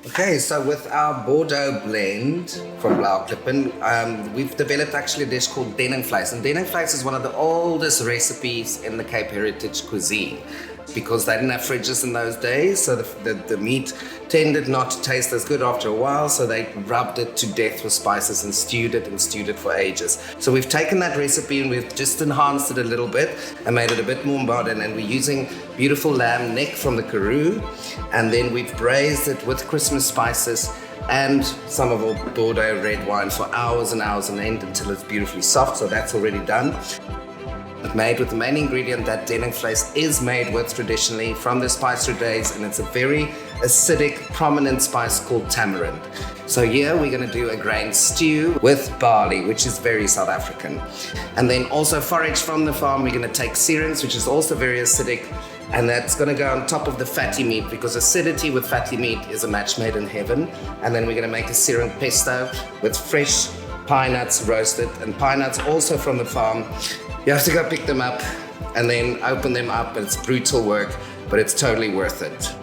Okay, so with our Bordeaux blend from Blaauwe, we've developed actually a dish called denningsvleis. And denningsvleis is one of the oldest recipes in the Cape Heritage cuisine because they didn't have fridges in those days, so the meat tended not to taste as good after a while, so they rubbed it to death with spices and stewed it for ages. So we've taken that recipe and we've just enhanced it a little bit and made it a bit more modern, and we're using beautiful lamb neck from the Karoo, and then we've braised it with Christmas spices and some of our Bordeaux red wine for hours and hours on end until it's beautifully soft, so that's already done. Made with the main ingredient that denningsvleis is made with traditionally from the spice days, and it's a very acidic, prominent spice called tamarind. So here we're going to do a grain stew with barley, which is very South African. And then also forage from the farm, we're going to take serums, which is also very acidic, and that's going to go on top of the fatty meat because acidity with fatty meat is a match made in heaven. And then we're going to make a serum pesto with fresh pine nuts roasted, and pine nuts also from the farm. You have to go pick them up and then open them up. It's brutal work, but it's totally worth it.